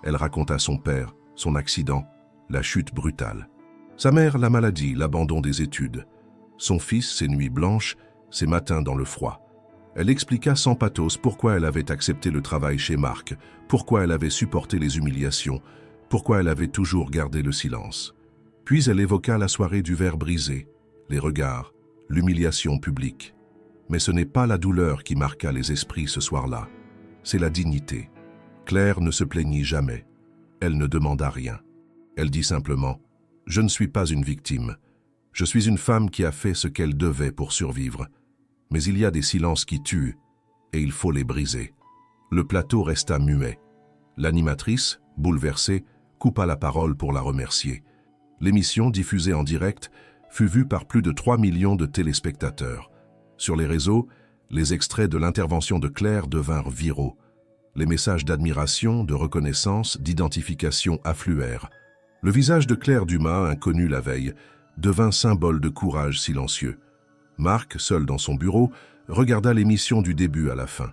Elle raconta son père, son accident, la chute brutale. Sa mère, la maladie, l'abandon des études. Son fils, ses nuits blanches, ses matins dans le froid. Elle expliqua sans pathos pourquoi elle avait accepté le travail chez Marc, pourquoi elle avait supporté les humiliations, pourquoi elle avait toujours gardé le silence. Puis elle évoqua la soirée du verre brisé, les regards, l'humiliation publique. Mais ce n'est pas la douleur qui marqua les esprits ce soir-là, c'est la dignité. Claire ne se plaignit jamais. Elle ne demanda rien. Elle dit simplement « Je ne suis pas une victime. Je suis une femme qui a fait ce qu'elle devait pour survivre. Mais il y a des silences qui tuent, et il faut les briser. » Le plateau resta muet. L'animatrice, bouleversée, coupa la parole pour la remercier. L'émission, diffusée en direct, fut vue par plus de 3 millions de téléspectateurs. Sur les réseaux, les extraits de l'intervention de Claire devinrent viraux. Les messages d'admiration, de reconnaissance, d'identification affluèrent. Le visage de Claire Dumas, inconnu la veille, devint symbole de courage silencieux. Marc, seul dans son bureau, regarda l'émission du début à la fin.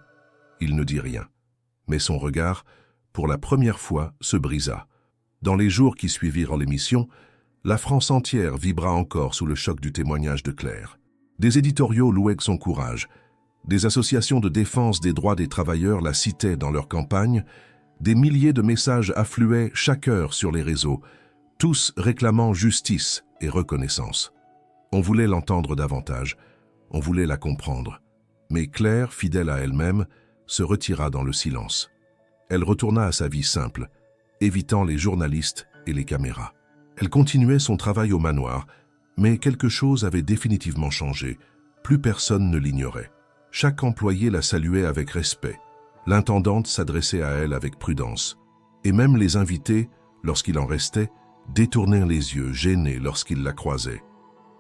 Il ne dit rien. Mais son regard, pour la première fois, se brisa. Dans les jours qui suivirent l'émission, la France entière vibra encore sous le choc du témoignage de Claire. Des éditoriaux louaient son courage. Des associations de défense des droits des travailleurs la citaient dans leurs campagnes. Des milliers de messages affluaient chaque heure sur les réseaux, tous réclamant justice et reconnaissance. On voulait l'entendre davantage, on voulait la comprendre. Mais Claire, fidèle à elle-même, se retira dans le silence. Elle retourna à sa vie simple, évitant les journalistes et les caméras. Elle continuait son travail au manoir, mais quelque chose avait définitivement changé. Plus personne ne l'ignorait. Chaque employé la saluait avec respect. L'intendante s'adressait à elle avec prudence. Et même les invités, lorsqu'il en restait, détournèrent les yeux, gênés lorsqu'ils la croisaient.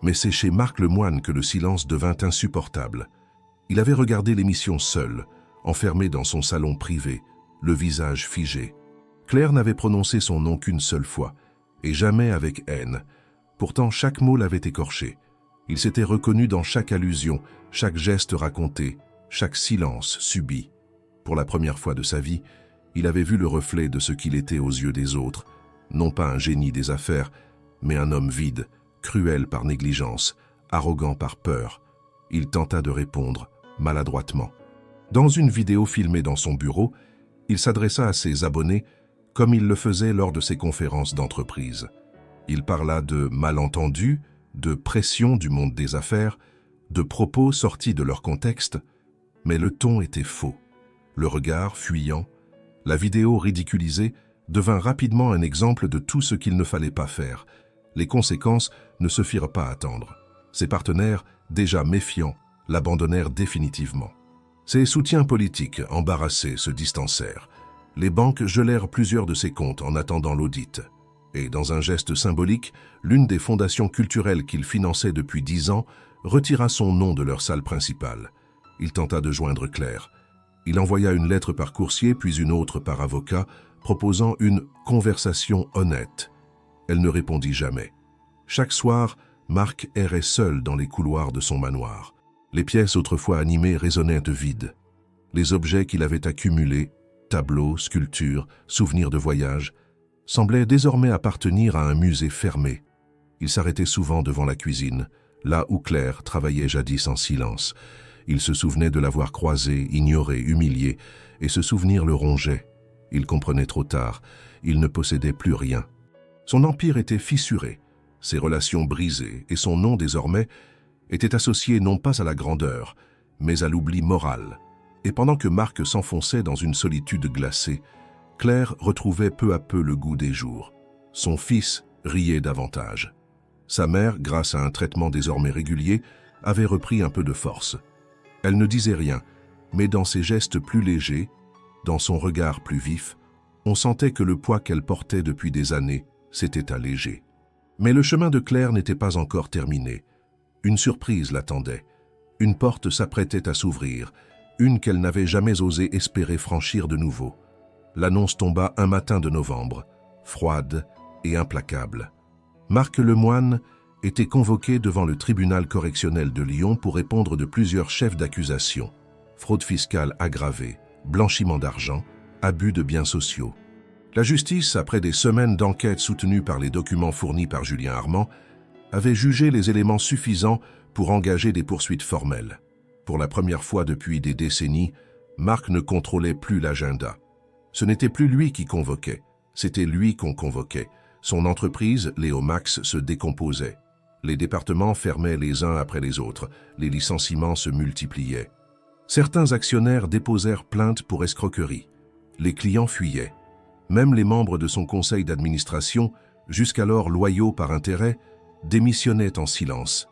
Mais c'est chez Marc Lemoine que le silence devint insupportable. Il avait regardé l'émission seul, enfermé dans son salon privé, le visage figé. Claire n'avait prononcé son nom qu'une seule fois, et jamais avec haine. Pourtant, chaque mot l'avait écorché. Il s'était reconnu dans chaque allusion, chaque geste raconté, chaque silence subi. Pour la première fois de sa vie, il avait vu le reflet de ce qu'il était aux yeux des autres, non pas un génie des affaires, mais un homme vide, cruel par négligence, arrogant par peur. Il tenta de répondre, maladroitement. Dans une vidéo filmée dans son bureau, il s'adressa à ses abonnés comme il le faisait lors de ses conférences d'entreprise. Il parla de malentendus, de pression du monde des affaires, de propos sortis de leur contexte, mais le ton était faux. Le regard fuyant, la vidéo ridiculisée devint rapidement un exemple de tout ce qu'il ne fallait pas faire. Les conséquences ne se firent pas attendre. Ses partenaires, déjà méfiants, l'abandonnèrent définitivement. Ses soutiens politiques, embarrassés, se distancèrent. Les banques gelèrent plusieurs de ses comptes en attendant l'audit. Et dans un geste symbolique, l'une des fondations culturelles qu'il finançait depuis 10 ans retira son nom de leur salle principale. Il tenta de joindre Claire. Il envoya une lettre par coursier, puis une autre par avocat, proposant une conversation honnête. Elle ne répondit jamais. Chaque soir, Marc errait seul dans les couloirs de son manoir. Les pièces autrefois animées résonnaient de vide. Les objets qu'il avait accumulés, tableaux, sculptures, souvenirs de voyage, semblaient désormais appartenir à un musée fermé. Il s'arrêtait souvent devant la cuisine, là où Claire travaillait jadis en silence. Il se souvenait de l'avoir croisée, ignorée, humiliée, et ce souvenir le rongeait. Il comprenait trop tard, il ne possédait plus rien. Son empire était fissuré, ses relations brisées, et son nom désormais était associé non pas à la grandeur, mais à l'oubli moral. Et pendant que Marc s'enfonçait dans une solitude glacée, Claire retrouvait peu à peu le goût des jours. Son fils riait davantage. Sa mère, grâce à un traitement désormais régulier, avait repris un peu de force. Elle ne disait rien, mais dans ses gestes plus légers, dans son regard plus vif, on sentait que le poids qu'elle portait depuis des années s'était allégé. Mais le chemin de Claire n'était pas encore terminé. Une surprise l'attendait. Une porte s'apprêtait à s'ouvrir, une qu'elle n'avait jamais osé espérer franchir de nouveau. L'annonce tomba un matin de novembre, froide et implacable. Marc Lemoine était convoqué devant le tribunal correctionnel de Lyon pour répondre de plusieurs chefs d'accusation: fraude fiscale aggravée, blanchiment d'argent, abus de biens sociaux. La justice, après des semaines d'enquête soutenues par les documents fournis par Julien Armand, avait jugé les éléments suffisants pour engager des poursuites formelles. Pour la première fois depuis des décennies, Marc ne contrôlait plus l'agenda. Ce n'était plus lui qui convoquait, c'était lui qu'on convoquait. Son entreprise, Léomax, se décomposait. Les départements fermaient les uns après les autres, les licenciements se multipliaient. Certains actionnaires déposèrent plainte pour escroquerie. Les clients fuyaient. Même les membres de son conseil d'administration, jusqu'alors loyaux par intérêt, démissionnaient en silence.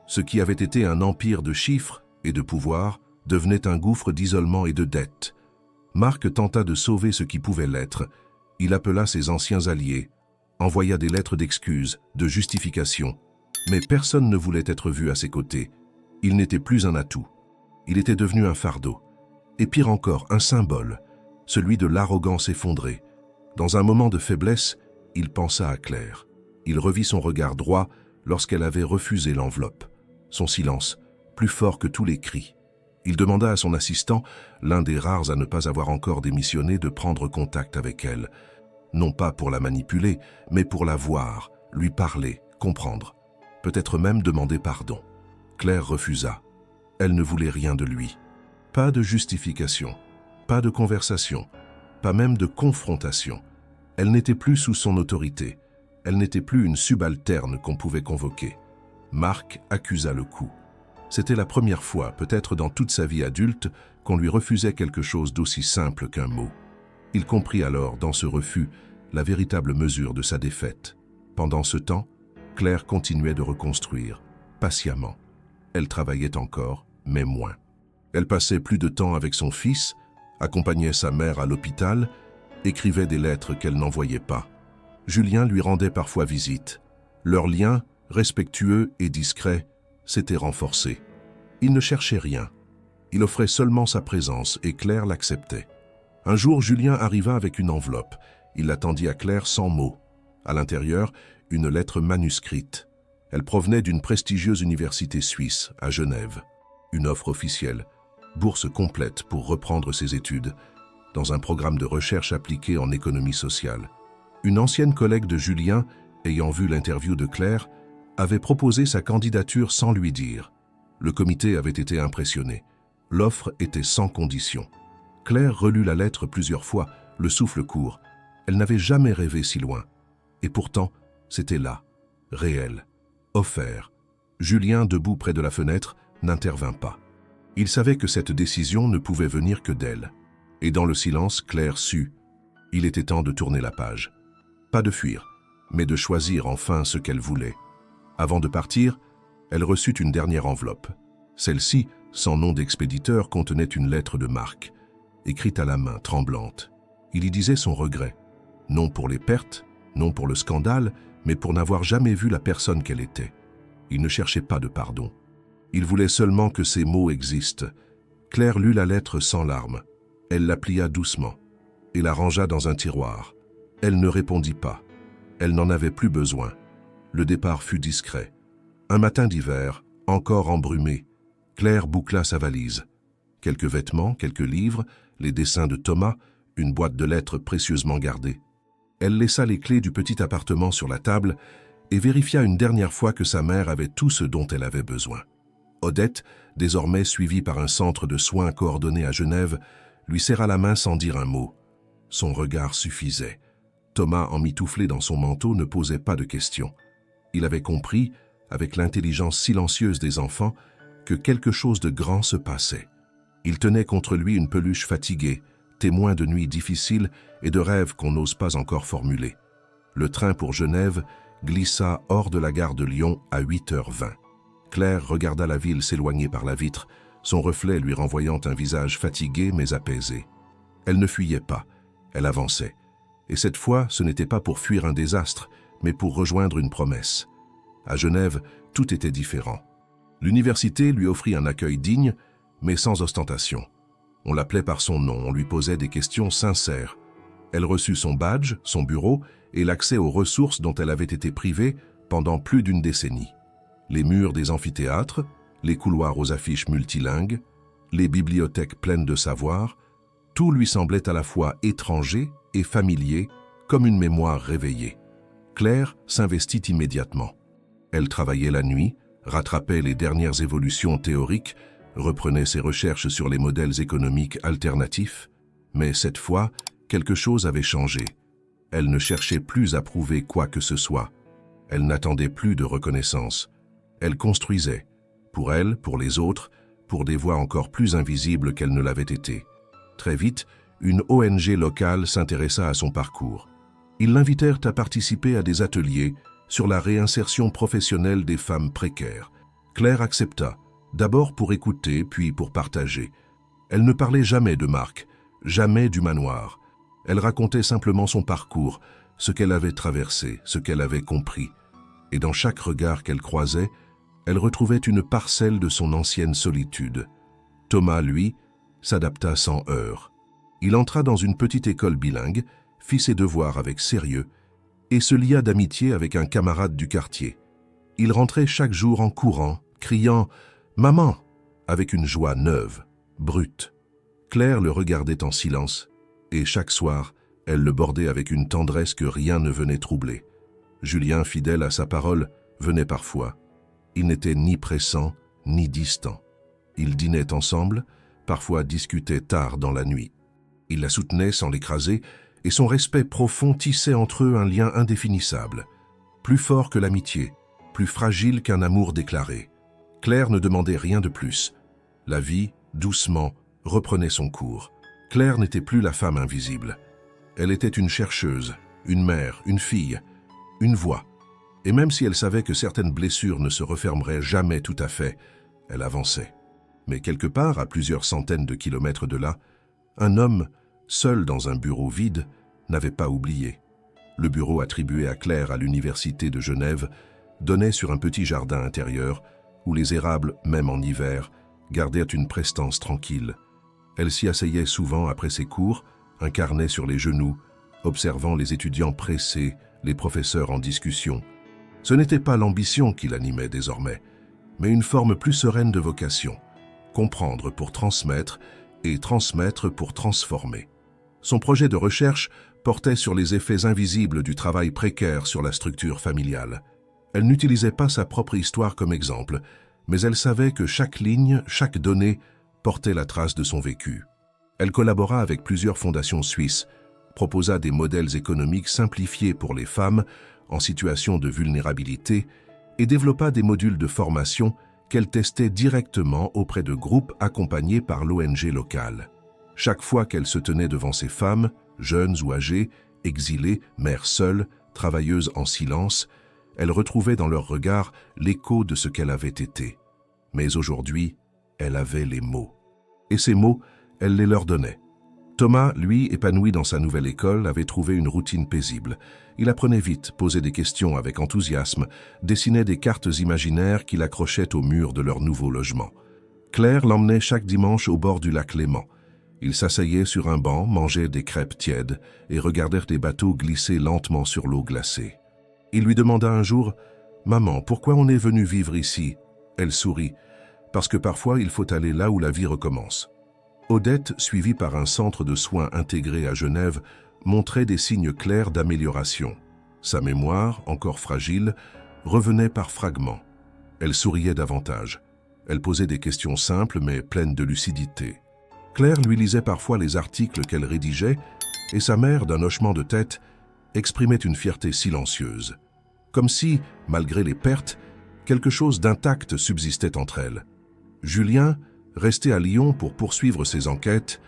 Ce qui avait été un empire de chiffres et de pouvoir devenait un gouffre d'isolement et de dettes. Marc tenta de sauver ce qui pouvait l'être. Il appela ses anciens alliés, envoya des lettres d'excuses, de justification. Mais personne ne voulait être vu à ses côtés. Il n'était plus un atout. Il était devenu un fardeau. Et pire encore, un symbole, celui de l'arrogance effondrée. Dans un moment de faiblesse, il pensa à Claire. Il revit son regard droit, lorsqu'elle avait refusé l'enveloppe. Son silence, plus fort que tous les cris. Il demanda à son assistant, l'un des rares à ne pas avoir encore démissionné, de prendre contact avec elle. Non pas pour la manipuler, mais pour la voir, lui parler, comprendre. Peut-être même demander pardon. Claire refusa. Elle ne voulait rien de lui. Pas de justification, pas de conversation, pas même de confrontation. Elle n'était plus sous son autorité. Elle n'était plus une subalterne qu'on pouvait convoquer. Marc accusa le coup. C'était la première fois, peut-être dans toute sa vie adulte, qu'on lui refusait quelque chose d'aussi simple qu'un mot. Il comprit alors, dans ce refus, la véritable mesure de sa défaite. Pendant ce temps, Claire continuait de reconstruire, patiemment. Elle travaillait encore, mais moins. Elle passait plus de temps avec son fils, accompagnait sa mère à l'hôpital, écrivait des lettres qu'elle n'envoyait pas. Julien lui rendait parfois visite. Leur lien, respectueux et discret, s'était renforcé. Il ne cherchait rien. Il offrait seulement sa présence et Claire l'acceptait. Un jour, Julien arriva avec une enveloppe. Il la tendit à Claire sans mots. À l'intérieur, une lettre manuscrite. Elle provenait d'une prestigieuse université suisse, à Genève. Une offre officielle, bourse complète pour reprendre ses études, dans un programme de recherche appliquée en économie sociale. Une ancienne collègue de Julien, ayant vu l'interview de Claire, avait proposé sa candidature sans lui dire. Le comité avait été impressionné. L'offre était sans condition. Claire relut la lettre plusieurs fois, le souffle court. Elle n'avait jamais rêvé si loin. Et pourtant, c'était là, réel, offert. Julien, debout près de la fenêtre, n'intervint pas. Il savait que cette décision ne pouvait venir que d'elle. Et dans le silence, Claire sut. Il était temps de tourner la page. Pas de fuir, mais de choisir enfin ce qu'elle voulait. Avant de partir, elle reçut une dernière enveloppe. Celle-ci, sans nom d'expéditeur, contenait une lettre de Marc, écrite à la main, tremblante. Il y disait son regret, non pour les pertes, non pour le scandale, mais pour n'avoir jamais vu la personne qu'elle était. Il ne cherchait pas de pardon. Il voulait seulement que ces mots existent. Claire lut la lettre sans larmes. Elle la plia doucement et la rangea dans un tiroir. Elle ne répondit pas. Elle n'en avait plus besoin. Le départ fut discret. Un matin d'hiver, encore embrumé, Claire boucla sa valise. Quelques vêtements, quelques livres, les dessins de Thomas, une boîte de lettres précieusement gardée. Elle laissa les clés du petit appartement sur la table et vérifia une dernière fois que sa mère avait tout ce dont elle avait besoin. Odette, désormais suivie par un centre de soins coordonné à Genève, lui serra la main sans dire un mot. Son regard suffisait. Thomas, emmitouflé dans son manteau, ne posait pas de questions. Il avait compris, avec l'intelligence silencieuse des enfants, que quelque chose de grand se passait. Il tenait contre lui une peluche fatiguée, témoin de nuits difficiles et de rêves qu'on n'ose pas encore formuler. Le train pour Genève glissa hors de la gare de Lyon à 8h20. Claire regarda la ville s'éloigner par la vitre, son reflet lui renvoyant un visage fatigué mais apaisé. Elle ne fuyait pas, elle avançait. Et cette fois, ce n'était pas pour fuir un désastre, mais pour rejoindre une promesse. À Genève, tout était différent. L'université lui offrit un accueil digne, mais sans ostentation. On l'appelait par son nom, on lui posait des questions sincères. Elle reçut son badge, son bureau et l'accès aux ressources dont elle avait été privée pendant plus d'une décennie. Les murs des amphithéâtres, les couloirs aux affiches multilingues, les bibliothèques pleines de savoir, tout lui semblait à la fois étranger et familier, comme une mémoire réveillée. Claire s'investit immédiatement. Elle travaillait la nuit, rattrapait les dernières évolutions théoriques, reprenait ses recherches sur les modèles économiques alternatifs, mais cette fois, quelque chose avait changé. Elle ne cherchait plus à prouver quoi que ce soit. Elle n'attendait plus de reconnaissance. Elle construisait, pour elle, pour les autres, pour des voix encore plus invisibles qu'elle ne l'avait été. Très vite, une ONG locale s'intéressa à son parcours. Ils l'invitèrent à participer à des ateliers sur la réinsertion professionnelle des femmes précaires. Claire accepta, d'abord pour écouter, puis pour partager. Elle ne parlait jamais de Marc, jamais du manoir. Elle racontait simplement son parcours, ce qu'elle avait traversé, ce qu'elle avait compris. Et dans chaque regard qu'elle croisait, elle retrouvait une parcelle de son ancienne solitude. Thomas, lui, s'adapta sans heurts. Il entra dans une petite école bilingue, fit ses devoirs avec sérieux et se lia d'amitié avec un camarade du quartier. Il rentrait chaque jour en courant, criant « Maman !» avec une joie neuve, brute. Claire le regardait en silence, et chaque soir, elle le bordait avec une tendresse que rien ne venait troubler. Julien, fidèle à sa parole, venait parfois. Il n'était ni pressant, ni distant. Ils dînaient ensemble, parfois discutaient tard dans la nuit. Il la soutenait sans l'écraser, et son respect profond tissait entre eux un lien indéfinissable, plus fort que l'amitié, plus fragile qu'un amour déclaré. Claire ne demandait rien de plus. La vie, doucement, reprenait son cours. Claire n'était plus la femme invisible. Elle était une chercheuse, une mère, une fille, une voix. Et même si elle savait que certaines blessures ne se refermeraient jamais tout à fait, elle avançait. Mais quelque part, à plusieurs centaines de kilomètres de là, un homme, seul dans un bureau vide, n'avait pas oublié. Le bureau attribué à Claire à l'université de Genève donnait sur un petit jardin intérieur où les érables, même en hiver, gardaient une prestance tranquille. Elle s'y asseyait souvent après ses cours, un carnet sur les genoux, observant les étudiants pressés, les professeurs en discussion. Ce n'était pas l'ambition qui l'animait désormais, mais une forme plus sereine de vocation, comprendre pour transmettre et transmettre pour transformer. Son projet de recherche portait sur les effets invisibles du travail précaire sur la structure familiale. Elle n'utilisait pas sa propre histoire comme exemple, mais elle savait que chaque ligne, chaque donnée, portait la trace de son vécu. Elle collabora avec plusieurs fondations suisses, proposa des modèles économiques simplifiés pour les femmes en situation de vulnérabilité et développa des modules de formation qu'elle testait directement auprès de groupes accompagnés par l'ONG locale. Chaque fois qu'elle se tenait devant ces femmes, jeunes ou âgées, exilées, mères seules, travailleuses en silence, elle retrouvait dans leur regard l'écho de ce qu'elle avait été. Mais aujourd'hui, elle avait les mots. Et ces mots, elle les leur donnait. Thomas, lui, épanoui dans sa nouvelle école, avait trouvé une routine paisible. Il apprenait vite, posait des questions avec enthousiasme, dessinait des cartes imaginaires qu'il accrochait au mur de leur nouveau logement. Claire l'emmenait chaque dimanche au bord du lac Léman. Ils s'asseyaient sur un banc, mangeaient des crêpes tièdes et regardèrent des bateaux glisser lentement sur l'eau glacée. Il lui demanda un jour « Maman, pourquoi on est venu vivre ici ?» Elle sourit. « Parce que parfois il faut aller là où la vie recommence. » Odette, suivie par un centre de soins intégré à Genève, montrait des signes clairs d'amélioration. Sa mémoire, encore fragile, revenait par fragments. Elle souriait davantage. Elle posait des questions simples mais pleines de lucidité. Claire lui lisait parfois les articles qu'elle rédigeait et sa mère, d'un hochement de tête, exprimait une fierté silencieuse. Comme si, malgré les pertes, quelque chose d'intact subsistait entre elles. Julien, resté à Lyon pour poursuivre ses enquêtes,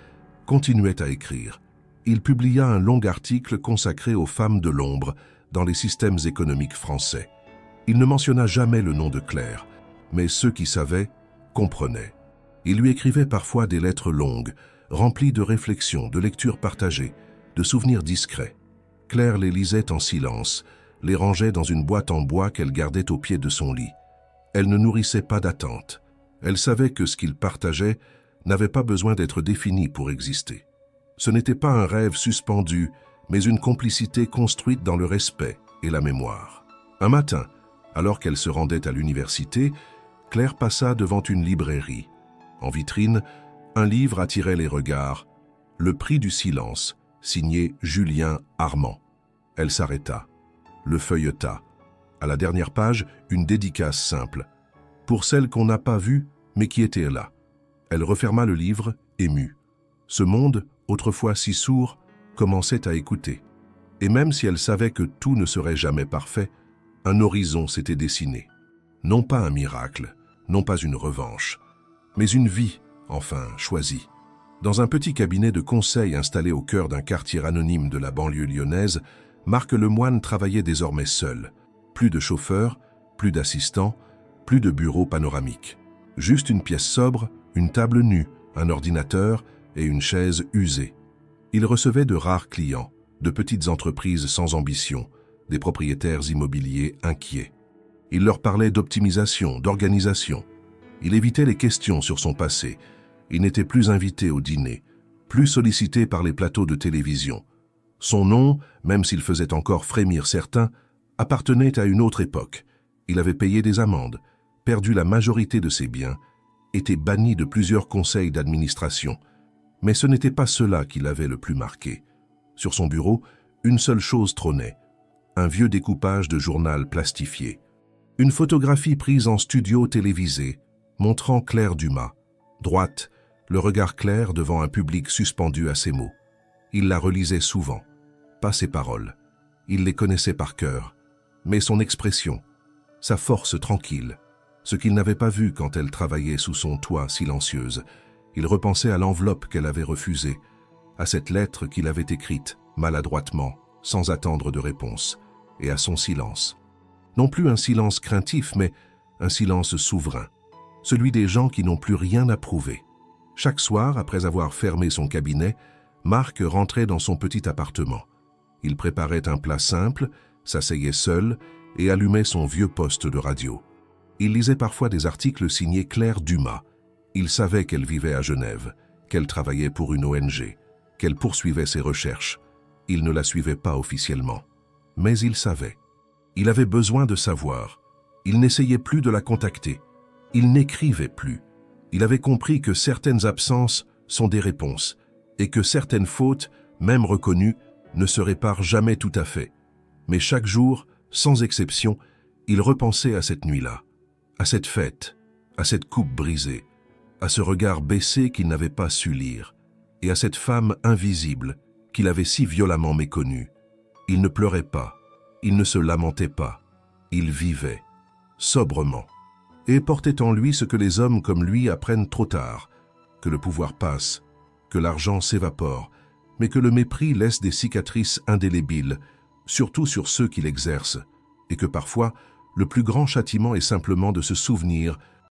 continuait à écrire. Il publia un long article consacré aux femmes de l'ombre dans les systèmes économiques français. Il ne mentionna jamais le nom de Claire, mais ceux qui savaient comprenaient. Il lui écrivait parfois des lettres longues, remplies de réflexions, de lectures partagées, de souvenirs discrets. Claire les lisait en silence, les rangeait dans une boîte en bois qu'elle gardait au pied de son lit. Elle ne nourrissait pas d'attente. Elle savait que ce qu'il partageait n'avait pas besoin d'être défini pour exister. Ce n'était pas un rêve suspendu, mais une complicité construite dans le respect et la mémoire. Un matin, alors qu'elle se rendait à l'université, Claire passa devant une librairie. En vitrine, un livre attirait les regards, Le prix du silence, signé Julien Armand. Elle s'arrêta, le feuilleta. À la dernière page, une dédicace simple. Pour celle qu'on n'a pas vue, mais qui était là. Elle referma le livre, émue. Ce monde, autrefois si sourd, commençait à écouter. Et même si elle savait que tout ne serait jamais parfait, un horizon s'était dessiné. Non pas un miracle, non pas une revanche, mais une vie, enfin, choisie. Dans un petit cabinet de conseil installé au cœur d'un quartier anonyme de la banlieue lyonnaise, Marc Lemoine travaillait désormais seul. Plus de chauffeur, plus d'assistant, plus de bureau panoramique. Juste une pièce sobre, une table nue, un ordinateur et une chaise usée. Il recevait de rares clients, de petites entreprises sans ambition, des propriétaires immobiliers inquiets. Il leur parlait d'optimisation, d'organisation. Il évitait les questions sur son passé. Il n'était plus invité au dîner, plus sollicité par les plateaux de télévision. Son nom, même s'il faisait encore frémir certains, appartenait à une autre époque. Il avait payé des amendes, perdu la majorité de ses biens, été banni de plusieurs conseils d'administration. Mais ce n'était pas cela qui l'avait le plus marqué. Sur son bureau, une seule chose trônait, un vieux découpage de journal plastifié. Une photographie prise en studio télévisé, montrant Claire Dumas, droite, le regard clair devant un public suspendu à ses mots. Il la relisait souvent, pas ses paroles. Il les connaissait par cœur, mais son expression, sa force tranquille, ce qu'il n'avait pas vu quand elle travaillait sous son toit silencieuse. Il repensait à l'enveloppe qu'elle avait refusée, à cette lettre qu'il avait écrite, maladroitement, sans attendre de réponse, et à son silence. Non plus un silence craintif, mais un silence souverain, celui des gens qui n'ont plus rien à prouver. Chaque soir, après avoir fermé son cabinet, Marc rentrait dans son petit appartement. Il préparait un plat simple, s'asseyait seul et allumait son vieux poste de radio. Il lisait parfois des articles signés Claire Dumas. Il savait qu'elle vivait à Genève, qu'elle travaillait pour une ONG, qu'elle poursuivait ses recherches. Il ne la suivait pas officiellement. Mais il savait. Il avait besoin de savoir. Il n'essayait plus de la contacter. Il n'écrivait plus. Il avait compris que certaines absences sont des réponses et que certaines fautes, même reconnues, ne se réparent jamais tout à fait. Mais chaque jour, sans exception, il repensait à cette nuit-là, à cette fête, à cette coupe brisée, à ce regard baissé qu'il n'avait pas su lire, et à cette femme invisible qu'il avait si violemment méconnue. Il ne pleurait pas, il ne se lamentait pas, il vivait, sobrement, et portait en lui ce que les hommes comme lui apprennent trop tard, que le pouvoir passe, que l'argent s'évapore, mais que le mépris laisse des cicatrices indélébiles, surtout sur ceux qui l'exercent, et que parfois, le plus grand châtiment est simplement de se souvenir